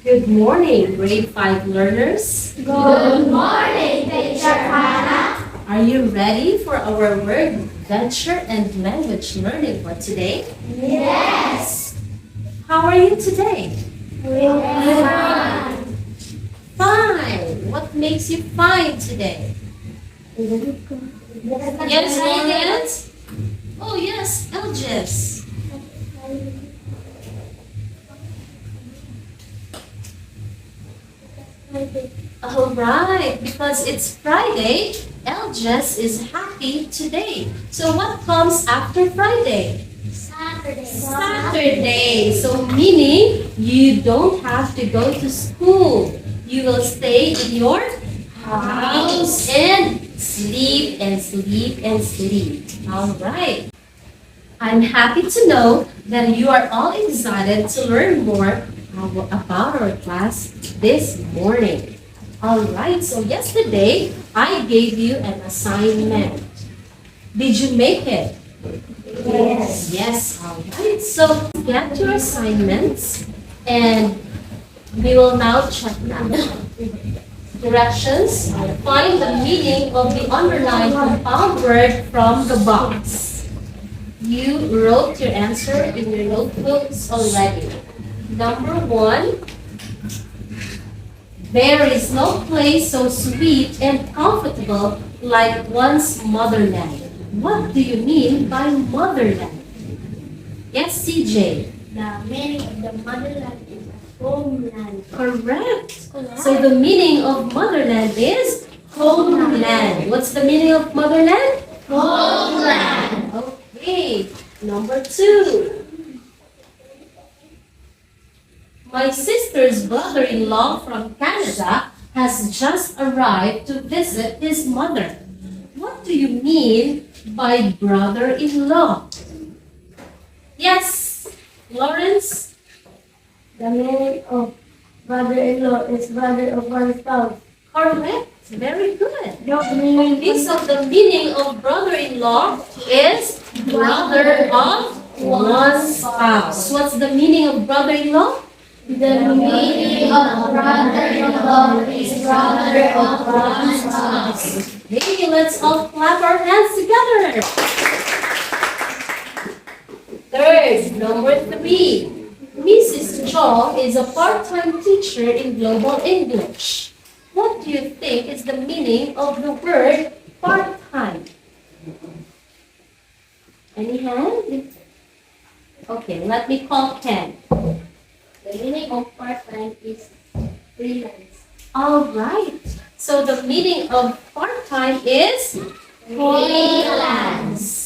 Good morning, grade 5 learners. Good morning, Teacher Hannah. Are you ready for our word venture and language learning for today? Yes. How are you today? Fine. Fine. What makes you fine today? Yes, Lawrence? Oh, yes, Elgis. All right, because it's Friday, Elgis is happy today. So what comes after Friday? Saturday. Saturday. So meaning you don't have to go to school. You will stay in your house and sleep and sleep and sleep. All right. I'm happy to know that you are all excited to learn more about our class this morning. All right, so yesterday I gave you an assignment. Did you make it? Yes. Yes, all right. So get your assignments and we will now check them. Directions. Find the meaning of the underlined compound word from the box. You wrote your answer in your notebooks already. Number 1. There is no place so sweet and comfortable like one's motherland. What do you mean by motherland? Yes, CJ. The meaning of the motherland is homeland. Correct. So the meaning of motherland is homeland. What's the meaning of motherland? Homeland. Okay. Number 2. My sister's brother-in-law from Canada has just arrived to visit his mother. What do you mean by brother-in-law? Yes, Lawrence? The meaning of brother-in-law is brother of one spouse. Correct. Very good. The meaning Okay, so the meaning of brother-in-law is brother of one spouse. What's the meaning of brother-in-law? The meaning of brother-in-law is brother of one spouse. Okay, let's all clap our hands together. Third, number 3. Mrs. Cho is a part-time teacher in Global English. What do you think is the meaning of the word part-time? Any hand? Okay, let me call Ken. The meaning of part-time is freelance. All right. So the meaning of part-time is Freelance.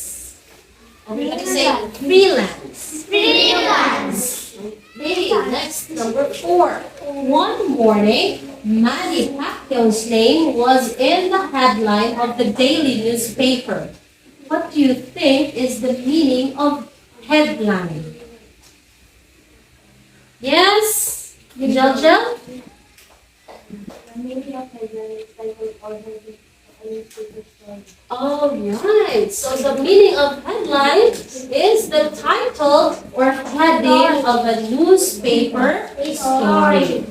Okay, let me say freelance. Freelance. Okay, next, number 4. One morning, Manny Pacquiao's name was in the headline of the daily newspaper. What do you think is the meaning of headline? Yes? Jojo? The meaning of headline is title or heading of a newspaper story. All right. So the meaning of headline is the title or heading of a newspaper story.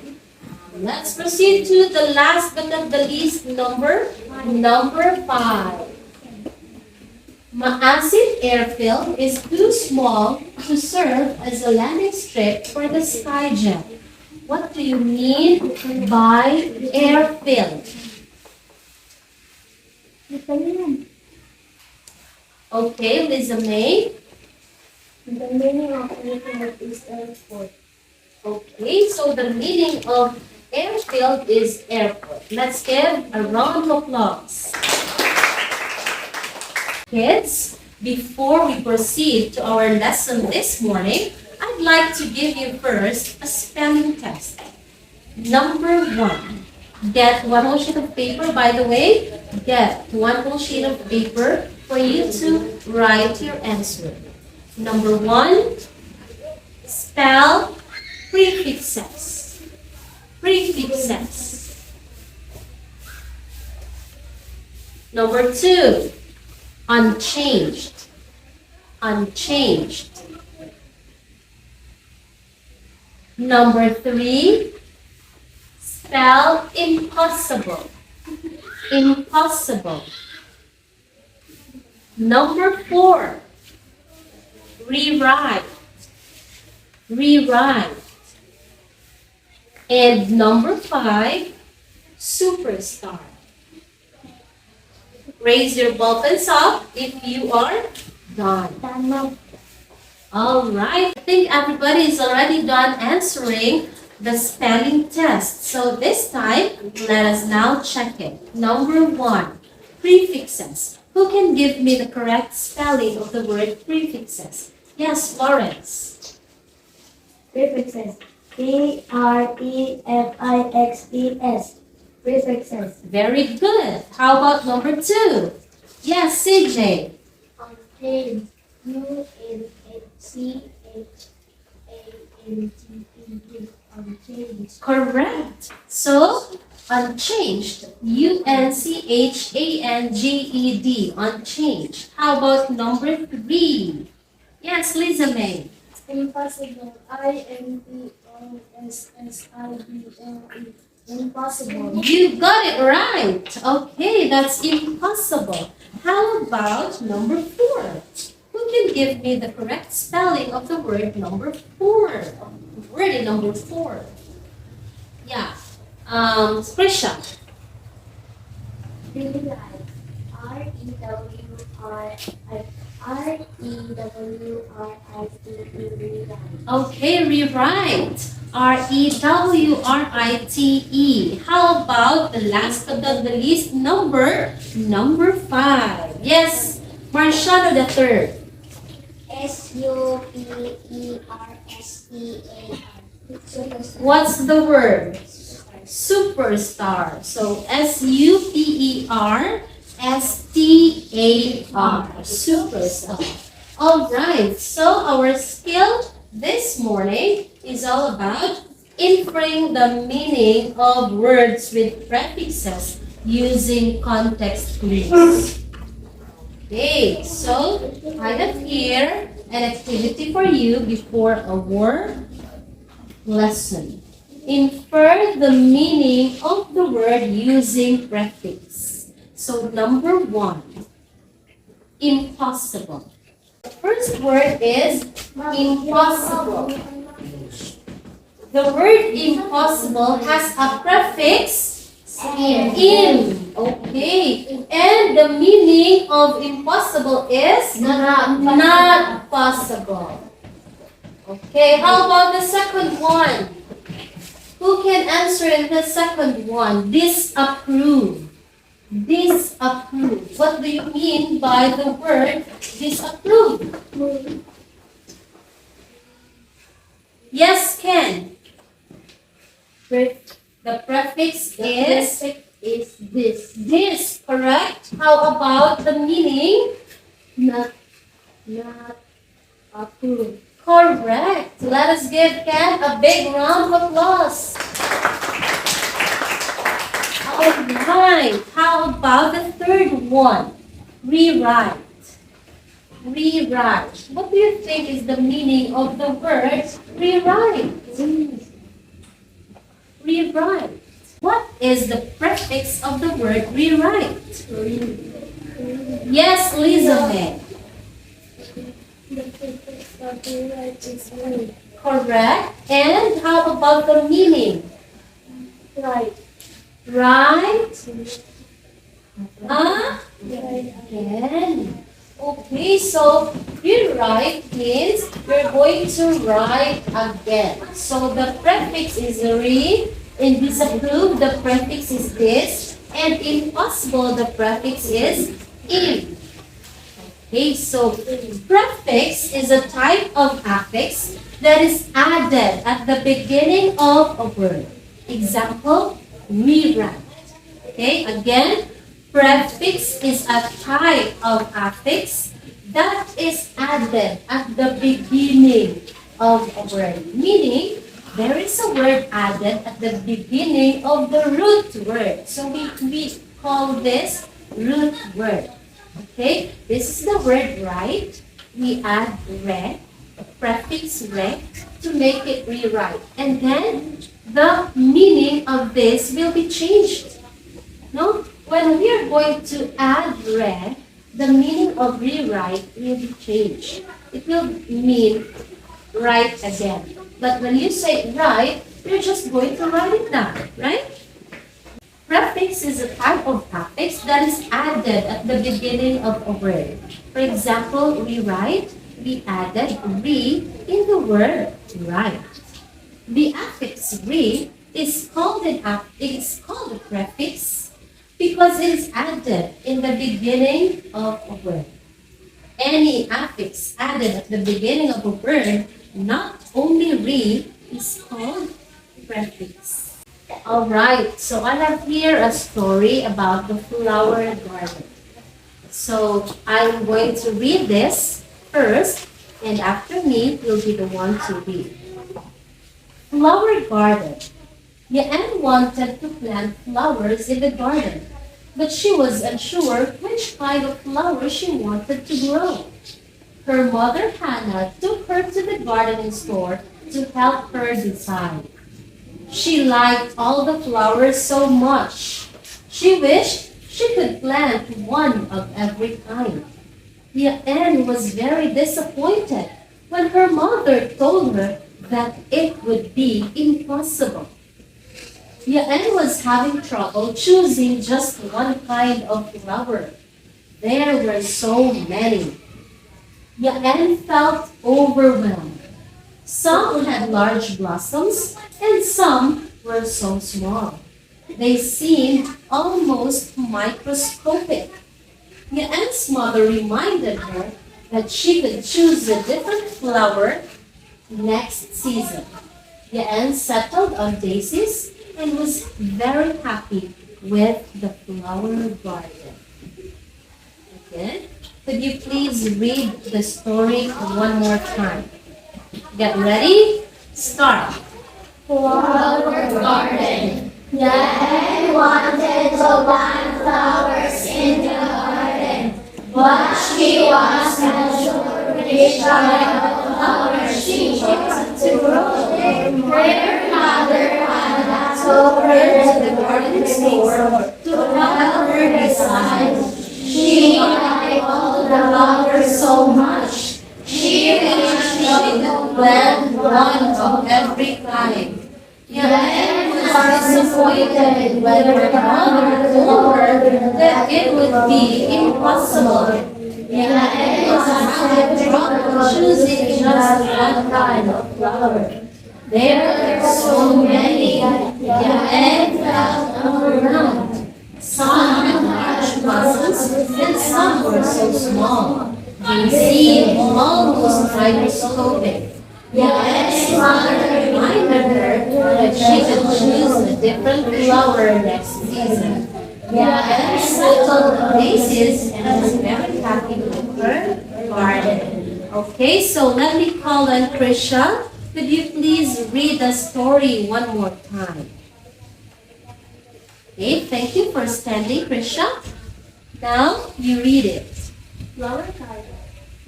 Let's proceed to the last but not the least number 5. Maasin Airfield is too small to serve as a landing strip for the Skyjet. What do you mean by airfield? Okay, Lisa May. The meaning of airfield is airport. Okay, so the meaning of airfield is airport. Let's give a round of applause. Kids, before we proceed to our lesson this morning, I'd like to give you first a spelling test. Number 1. Get one whole sheet of paper, by the way. Get one whole sheet of paper for you to write your answer. Number 1. Spell prefixes. Prefixes. Number 2. Unchanged. Unchanged. Number 3, spell impossible? Impossible. Number 4, rewrite. Rewrite. And number 5, superstar. Raise your ball pens up if you are done. All right. I think everybody is already done answering the spelling test. So this time, let us now check it. Number 1, prefixes. Who can give me the correct spelling of the word prefixes? Yes, Lawrence. Prefixes. Prefixes. Prefixes. Very good. How about number 2? Yes, CJ. Unchanged. UNCHANGED. Unchanged. Correct. So, unchanged. UNCHANGED. Unchanged. How about number 3? Yes, Lisa May. Impossible. IMPOSSIBLE. Impossible. You got it right. Okay, that's impossible. How about number 4? Who can give me the correct spelling of the word number 4? Word number 4. Yeah. Prisha. Rewrite. Rewrite. Okay, rewrite. REWRITE. How about the last but not the least number 5? Yes, Marciano the third. SUPERSTAR. What's the word? Superstar. So SUPERSTAR. Superstar. All right. So our skill this morning is all about inferring the meaning of words with prefixes using context clues. Okay, so I have here an activity for you before our lesson. Infer the meaning of the word using prefix. So number 1, impossible. The first word is impossible. The word impossible has a prefix in. Okay. And the meaning of impossible is not possible. Okay. How about the second one? Who can answer the second one? Disapprove. Disapprove. What do you mean by the word disapprove? Yes, Ken. The prefix is this. this, correct? How about the meaning? Not approved. Correct. Let us give Ken a big round of applause. All right. How about the third one? Rewrite. Rewrite. What do you think is the meaning of the word rewrite? Rewrite. What is the prefix of the word rewrite? Yes, Lisa May. The prefix of rewrite is read. Correct. And how about the meaning? Right. Right? Right. Again. Okay, so rewrite means you're going to write again. So the prefix is re. In disapprove, the prefix is this. And impossible, the prefix is in. Okay, so prefix is a type of affix that is added at the beginning of a word. Example, rewrite. Okay, again, prefix is a type of affix that is added at the beginning of a word. Meaning, there is a word added at the beginning of the root word. So we call this root word. Okay, this is the word right. We add re, the prefix re, to make it rewrite. And then the meaning of this will be changed. No? When we are going to add re, the meaning of rewrite will be changed. It will mean write again. But when you say write, you're just going to write it down, right? Prefix is a type of affix that is added at the beginning of a word. For example, rewrite, we added re in the word write. The affix re is called a prefix because it is added in the beginning of a word. Any affix added at the beginning of a word, not only re, is called prefix. Alright, so I have here a story about the flower garden. So I'm going to read this first, and after me, you'll be the one to read. Flower garden. Yael wanted to plant flowers in the garden, but she was unsure which kind of flower she wanted to grow. Her mother Hannah took her to the gardening store to help her decide. She liked all the flowers so much. She wished she could plant one of every kind. Yael was very disappointed when her mother told her that it would be impossible. Yael was having trouble choosing just one kind of flower. There were so many. Yael felt overwhelmed. Some had large blossoms and some were so small. They seemed almost microscopic. Yael's mother reminded her that she could choose a different flower next season. Yael settled on daisies and was very happy with the flower garden. Okay? Could you please read the story one more time? Get ready? Start. Flower garden. Yael wanted to plant flowers in the garden, but she was not sure which kind of flowers she wanted to grow. Her mother had told her to the garden store to help her decide. She liked all the flowers so much. She wished she could plant one of every kind. Yael was disappointed when her mother told her that it would be impossible. Yael was having trouble choosing just one kind of flower. There were so many. Yael felt overwhelmed. Some had large blossoms and some were so small. They seemed almost microscopic. Yael's mother reminded her that she could choose a different flower next season. Yael settled on daisies and was very happy with her garden. Okay, so let me call on Krisha. Could you please read the story one more time? Okay, thank you for standing, Krisha. Now you read it. Flower garden.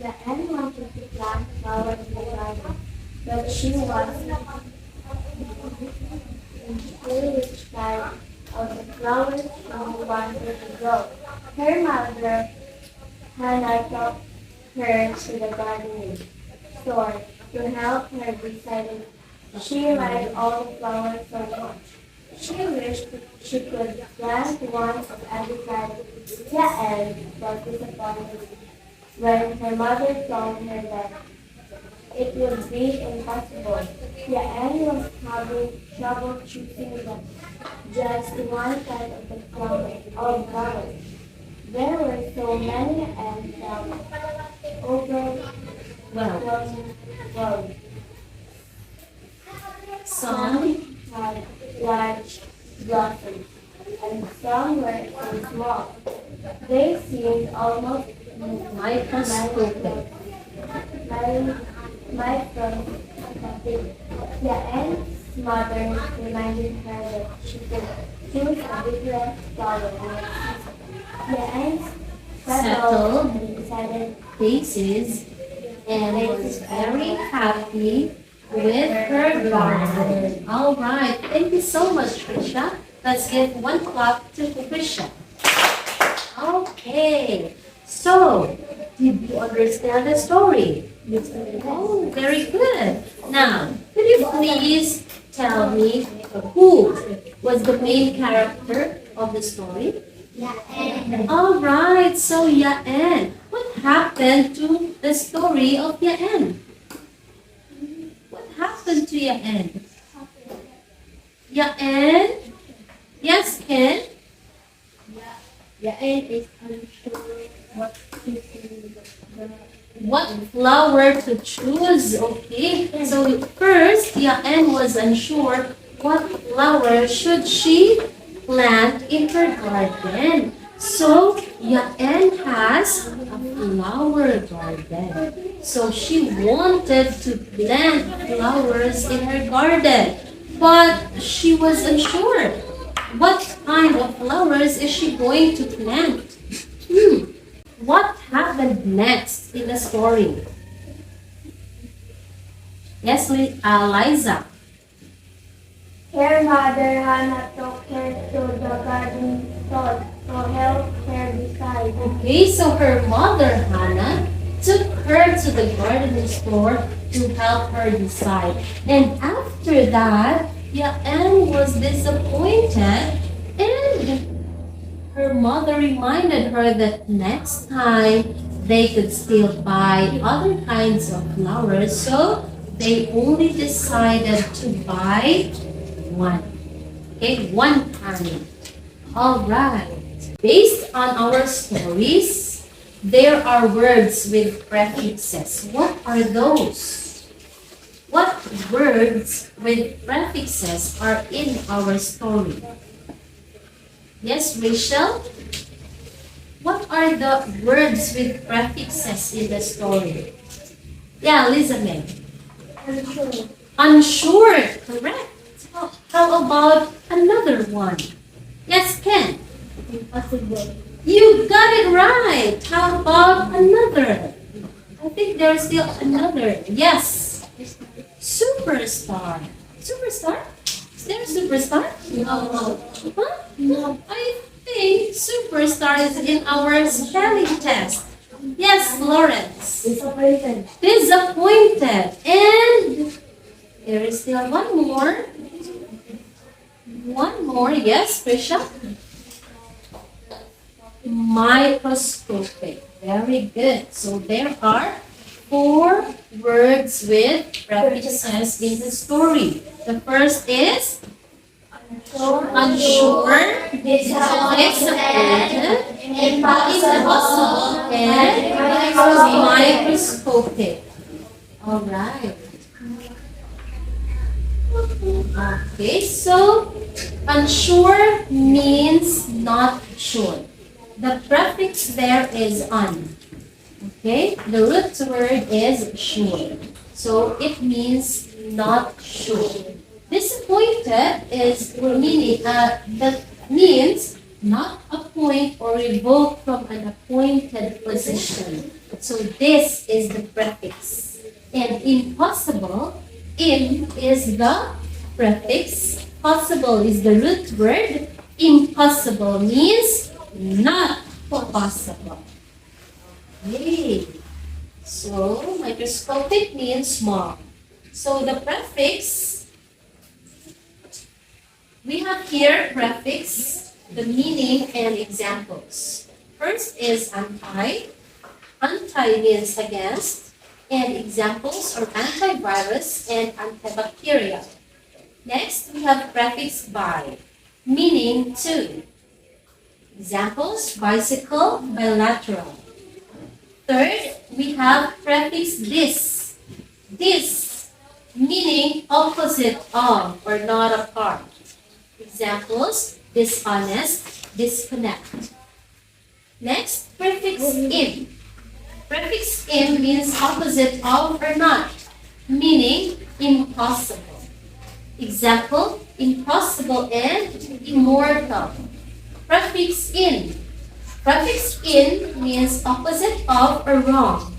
Yael wanted to plant flowers in the garden, but she was unsure which kind of the flowers she wanted to grow. Her mother Hannah took her to the gardening store to help her decide. She liked all the flowers so much. She wished she could plant one of every kind. Yael was disappointed when her mother told her that it would be impossible. Yael was having trouble choosing just one kind of the flowers. There were so many and overwhelmed. Some had large blossoms and some were so small. They seemed almost Microscopic. microscopic. Yael's mother reminded her that she could choose a different flower next season. Yael settled and decided Daisies and was very happy with her garden. All right. Thank you so much, Krisha. Let's give one clap to Krisha. Okay. So, did you understand the story? Oh, very good. Now, could you please tell me who was the main character of the story? Yaen. All right. So, Yaen. What happened to the story of Yaen? What happened to Yaen? Yaen? Yes, Ken? Yaen is unsure what to do. What flower to choose? Okay. So first, Yaen was unsure what flower should she plant in her garden. So Yaen has a flower garden. So she wanted to plant flowers in her garden, but she was unsure. What kind of flowers is she going to plant? What happened next in the story? Yes, Liza. Her mother Hannah took her to the garden store to help her decide. Okay, so her mother Hannah took her to the garden store to help her decide. And after that, Yael was disappointed, and her mother reminded her that next time they could still buy other kinds of flowers. So they only decided to buy one. Okay, one kind. All right. Based on our stories, there are words with prefixes. What are those? What words with prefixes are in our story? Yes, Rachel? What are the words with prefixes in the story? Yeah, Elizabeth. Unsure. Unsure, correct. How about another one? Yes, Ken. Impossible. You got it right. How about another? I think there's still another. Yes. Superstar. Superstar? Is there a superstar? No. Huh? No. I think superstar is in our spelling test. Yes, Lawrence. Disappointed. Disappointed. And there is still one more. One more. Yes, Prisha. Microscopic. Very good. So there are 4 words with prefixes in the story. The first is unsure, disappointed, impossible, and microscopic. All right. Okay, so unsure means not sure. The prefix there is un. Okay, the root word is sure. So it means not sure. Disappointed is meaning that means not appoint or revoke from an appointed position. So this is the prefix. And impossible, im is the prefix, possible is the root word, impossible means not possible. Okay. So microscopic means small. So the prefix, we have here prefix, the meaning and examples. First is anti. Anti means against, and examples are antivirus and antibacterial. Next, we have prefix by, meaning to. Examples, bicycle, bilateral. Third, we have prefix this. This, meaning opposite of or not a part. Examples, dishonest, disconnect. Next, prefix in. Prefix in means opposite of or not, meaning impossible. Example, impossible and immortal. Prefix in. Prefix in means opposite of or wrong.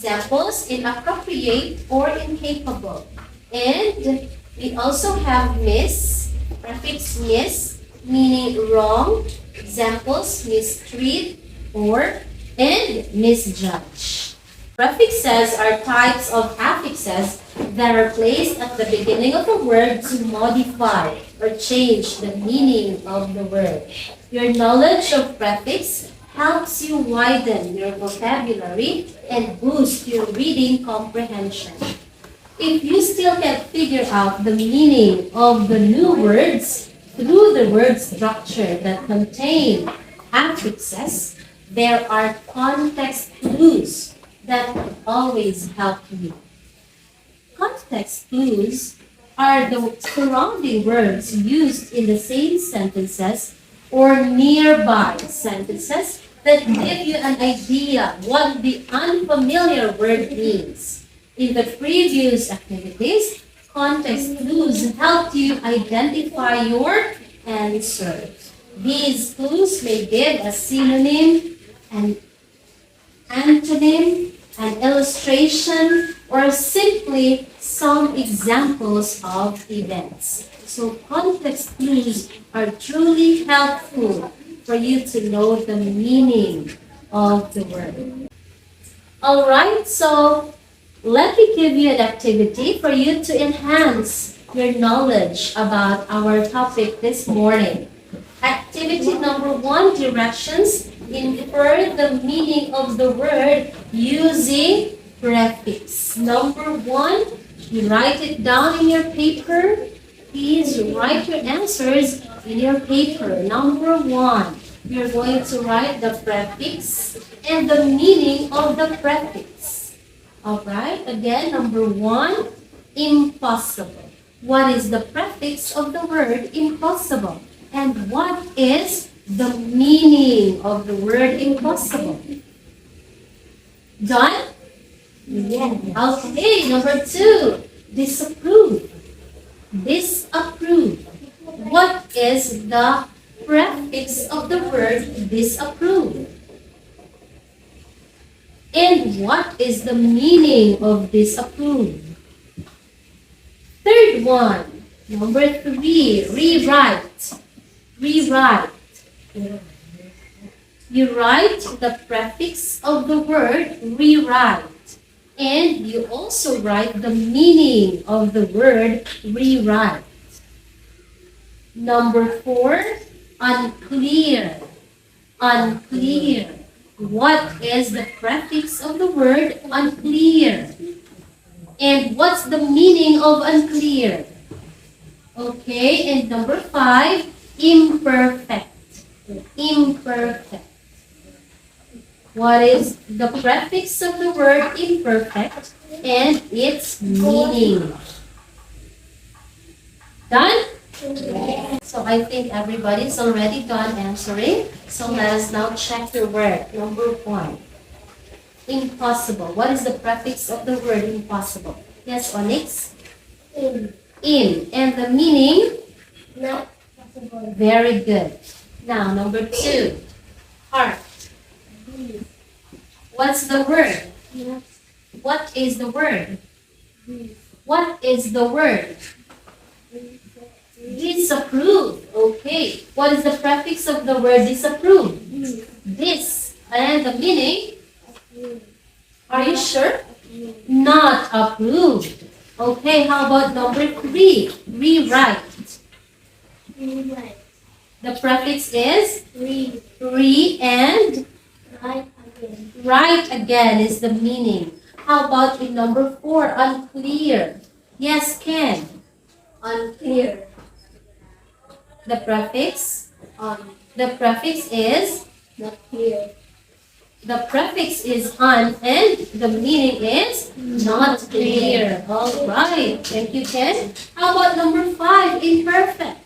Examples, inappropriate or incapable. And we also have miss, prefix miss, meaning wrong. Examples, mistreat or and misjudge. Prefixes are types of affixes that are placed at the beginning of a word to modify or change the meaning of the word. Your knowledge of prefix helps you widen your vocabulary and boost your reading comprehension. If you still can't figure out the meaning of the new words through the word structure that contain affixes, there are context clues that will always help you. Context clues are the surrounding words used in the same sentences or nearby sentences that give you an idea what the unfamiliar word means. In the previous activities, context clues helped you identify your answer. These clues may give a synonym, an antonym, an illustration, or simply some examples of events. So context clues are truly helpful for you to know the meaning of the word. Alright, so let me give you an activity for you to enhance your knowledge about our topic this morning. Activity number 1, directions. Infer the meaning of the word using prefix. Number 1, you write it down in your paper. Please write your answers in your paper. Number 1, you're going to write the prefix and the meaning of the prefix. Alright, again, number 1, impossible. What is the prefix of the word impossible? And what is the meaning of the word impossible? Done? Yes. Okay, number 2, disapprove. Disapprove. What is the prefix of the word disapprove? And what is the meaning of disapprove? Third one, number 3, rewrite. Rewrite. You write the prefix of the word rewrite. And you also write the meaning of the word rewrite. Number 4, unclear. Unclear. What is the prefix of the word unclear? And what's the meaning of unclear? Okay, and number 5, imperfect. Imperfect. What is the prefix of the word imperfect and its meaning? Done? So I think everybody's already done answering. So let us now check your word. Number 1. Impossible. What is the prefix of the word impossible? Yes, Onyx? In. In. And the meaning? Not possible. Very good. Now, number 2. Heart. What's the word? Yes. What is the word? What is the word? Disapprove. Okay. What is the prefix of the word disapprove? This. And the meaning? Are you sure? Not approved. Okay, how about number 3? Rewrite. Rewrite. The prefix is Read. re and Write again. write again is the meaning. How about in number 4? Unclear. Yes, Ken. Unclear. The prefix? The prefix is? Not clear. The prefix is un and the meaning is not clear. All right. Thank you, Ken. How about number 5? Imperfect.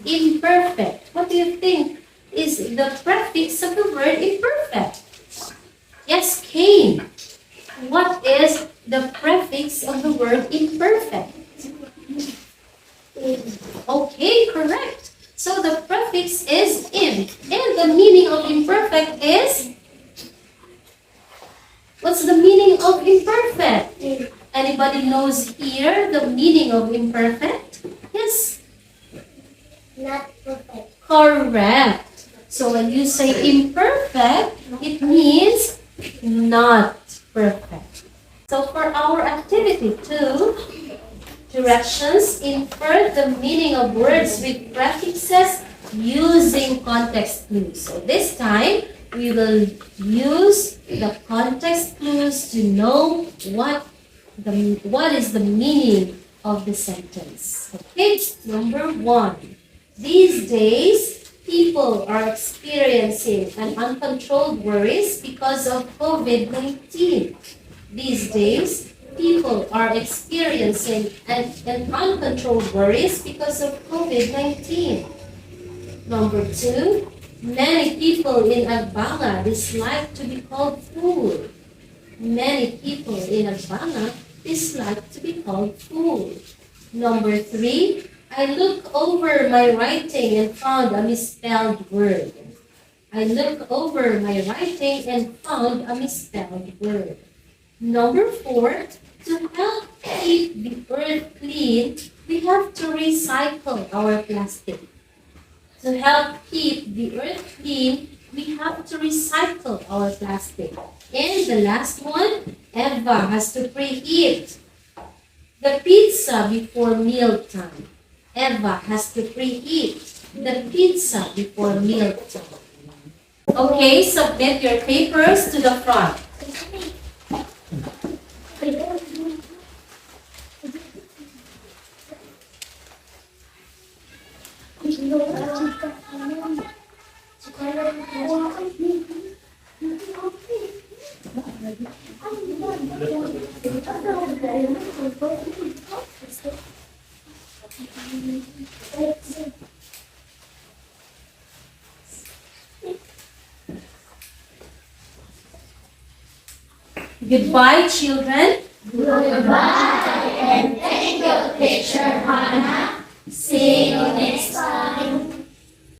Imperfect. What do you think is the prefix of the word imperfect? Yes, Cain. What is the prefix of the word imperfect? Okay, correct. So the prefix is in. And the meaning of imperfect is? What's the meaning of imperfect? Anybody knows here the meaning of imperfect? Yes? Not perfect. Correct. So when you say imperfect, it means not perfect. So for our activity 2, directions, infer the meaning of words with prefixes using context clues. So this time, we will use the context clues to know what is the meaning of the sentence. Okay, number 1. These days, people are experiencing an uncontrolled worries because of COVID-19. These days, people are experiencing an uncontrolled worries because of COVID-19. Number 2, many people in Albanga dislike to be called fool. Many people in Albanga dislike to be called fool. Number 3, I looked over my writing and found a misspelled word. I looked over my writing and found a misspelled word. Number 4, to help keep the earth clean, we have to recycle our plastic. To help keep the earth clean, we have to recycle our plastic. And the last one, Eva has to preheat the pizza before mealtime. Eva has to preheat the pizza before mealtime. Okay, submit your papers to the front. Goodbye, children. Goodbye and thank you.